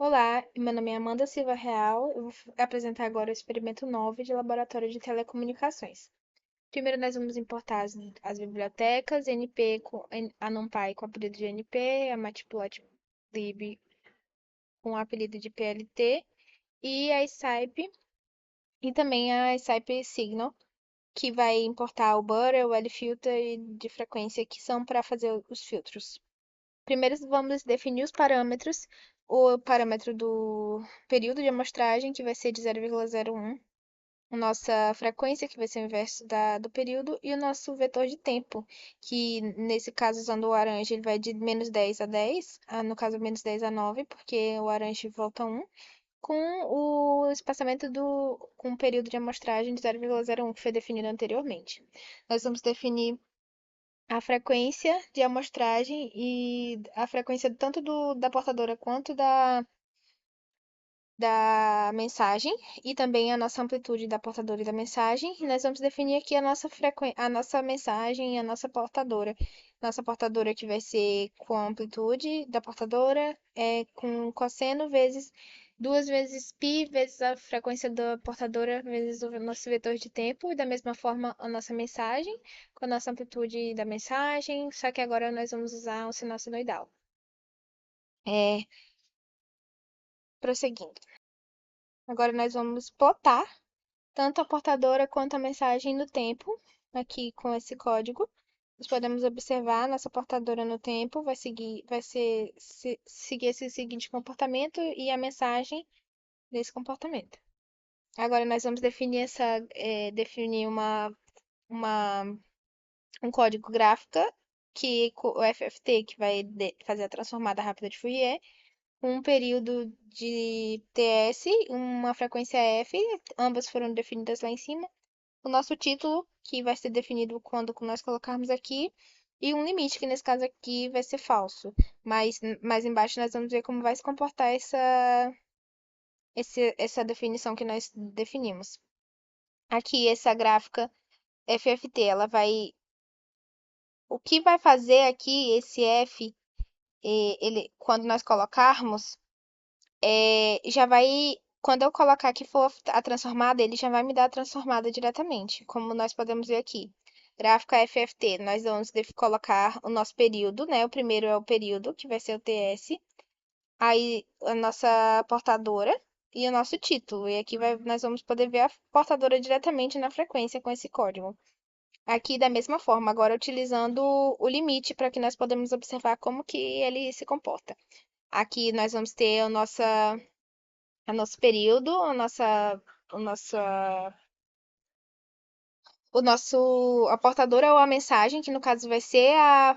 Olá, meu nome é Amanda Silva Real. Eu vou apresentar agora o experimento 9 de laboratório de telecomunicações. Primeiro, nós vamos importar as bibliotecas NP a NumPy com o apelido de NP, a Matplotlib com o apelido de PLT e a Scipy e também a Scipy Signal, que vai importar o Butter, o LFilter e de frequência, que são para fazer os filtros. Primeiro vamos definir os parâmetros. O parâmetro do período de amostragem, que vai ser de 0,01. A nossa frequência, que vai ser o inverso do período. E o nosso vetor de tempo, que nesse caso, usando o laranja, ele vai de menos 10 a 10. No caso, menos 10 a 9, porque o laranja volta a 1. Com o espaçamento com o período de amostragem de 0,01, que foi definido anteriormente. Nós vamos definir a frequência de amostragem e a frequência tanto da portadora quanto da mensagem e também a nossa amplitude da portadora e da mensagem. E nós vamos definir aqui a nossa mensagem e a nossa portadora. Nossa portadora que vai ser com a amplitude da portadora é com cosseno vezes 2 vezes π vezes a frequência da portadora vezes o nosso vetor de tempo e da mesma forma a nossa mensagem com a nossa amplitude da mensagem, só que agora nós vamos usar um sinal senoidal. Prosseguindo. Agora nós vamos plotar tanto a portadora quanto a mensagem no tempo, aqui com esse código. Nós podemos observar nossa portadora no tempo seguir esse seguinte comportamento e a mensagem desse comportamento. Agora nós vamos definir uma, um código gráfico o FFT, que vai fazer a transformada rápida de Fourier, um período de TS, uma frequência F, ambas foram definidas lá em cima. O nosso título, que vai ser definido quando nós colocarmos aqui, e um limite, que nesse caso aqui vai ser falso. Mas mais embaixo nós vamos ver como vai se comportar essa definição que nós definimos. Aqui, essa gráfica FFT, ela vai. O que vai fazer aqui esse F, quando nós colocarmos, já vai. Quando eu colocar que for a transformada, ele já vai me dar a transformada diretamente, como nós podemos ver aqui. Gráfica FFT, nós vamos colocar o nosso período, né? O primeiro é o período, que vai ser o TS. Aí a nossa portadora e o nosso título. E aqui nós vamos poder ver a portadora diretamente na frequência com esse código. Aqui da mesma forma, agora utilizando o limite para que nós podemos observar como que ele se comporta. Aqui nós vamos ter a nosso período, o nossa, a portadora ou a mensagem, que no caso vai ser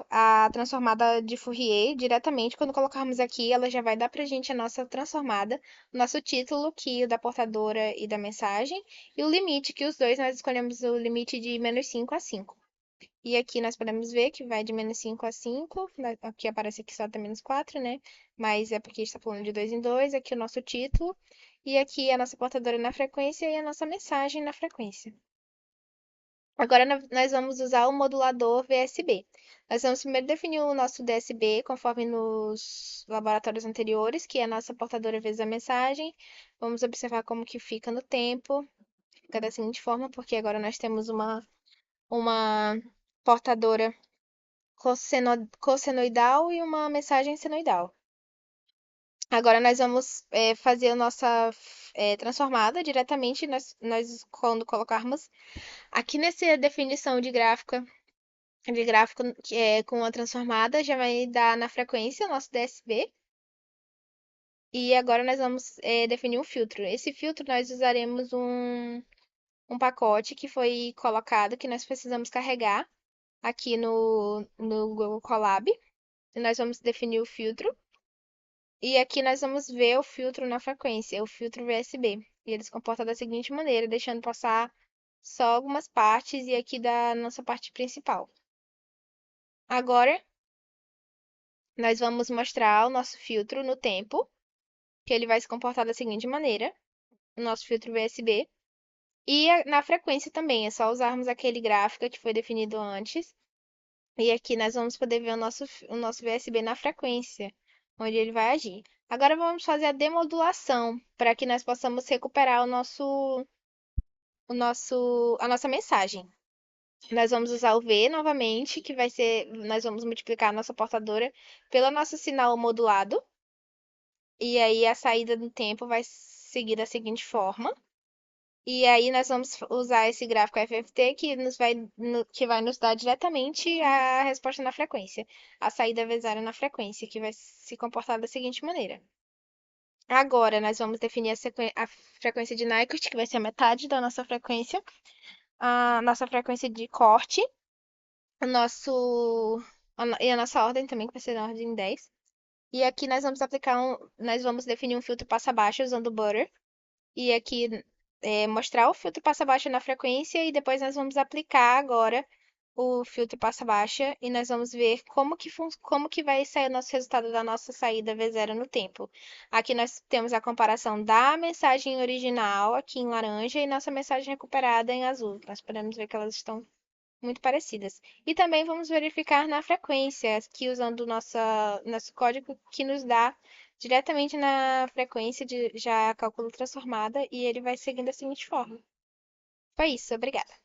a transformada de Fourier diretamente. Quando colocarmos aqui, ela já vai dar pra gente a nossa transformada, o nosso título, que é o da portadora e da mensagem, e o limite, que os dois nós escolhemos o limite de menos 5 a 5. E aqui nós podemos ver que vai de menos 5 a 5. Aqui aparece que só até menos 4, né? Mas é porque está falando de 2 em 2. Aqui o nosso título. E aqui a nossa portadora na frequência e a nossa mensagem na frequência. Agora nós vamos usar o modulador VSB. Nós vamos primeiro definir o nosso DSB conforme nos laboratórios anteriores, que é a nossa portadora vezes a mensagem. Vamos observar como que fica no tempo. Fica da seguinte forma, porque agora nós temos uma portadora cossenoidal e uma mensagem senoidal. Agora nós vamos fazer a nossa transformada diretamente, quando colocarmos aqui nessa definição de gráfico que é com a transformada, já vai dar na frequência o nosso DSB. E agora nós vamos definir um filtro. Esse filtro nós usaremos um pacote que foi colocado, que nós precisamos carregar aqui no Google Colab. E nós vamos definir o filtro. E aqui nós vamos ver o filtro na frequência, o filtro VSB. E ele se comporta da seguinte maneira, deixando passar só algumas partes e aqui da nossa parte principal. Agora, nós vamos mostrar o nosso filtro no tempo, que ele vai se comportar da seguinte maneira, o nosso filtro VSB. E na frequência também, é só usarmos aquele gráfico que foi definido antes. E aqui nós vamos poder ver o nosso VSB na frequência, onde ele vai agir. Agora vamos fazer a demodulação para que nós possamos recuperar a nossa mensagem. Nós vamos usar o V novamente, que vai ser, nós vamos multiplicar a nossa portadora pelo nosso sinal modulado. E aí a saída do tempo vai seguir da seguinte forma. E aí nós vamos usar esse gráfico FFT que vai nos dar diretamente a resposta na frequência. A saída v zero na frequência, que vai se comportar da seguinte maneira. Agora nós vamos definir a frequência de Nyquist, que vai ser a metade da nossa frequência. A nossa frequência de corte. O nosso... E a nossa ordem também, que vai ser na ordem 10. E aqui nós vamos definir um filtro passa-baixo usando o Butter. E aqui mostrar o filtro passa-baixa na frequência e depois nós vamos aplicar agora o filtro passa-baixa e nós vamos ver como que vai sair o nosso resultado da nossa saída V0 no tempo. Aqui nós temos a comparação da mensagem original aqui em laranja e nossa mensagem recuperada em azul. Nós podemos ver que elas estão muito parecidas. E também vamos verificar na frequência, que usando nosso código que nos dá diretamente na frequência de já cálculo transformada e ele vai seguindo da seguinte forma. Foi isso, obrigada.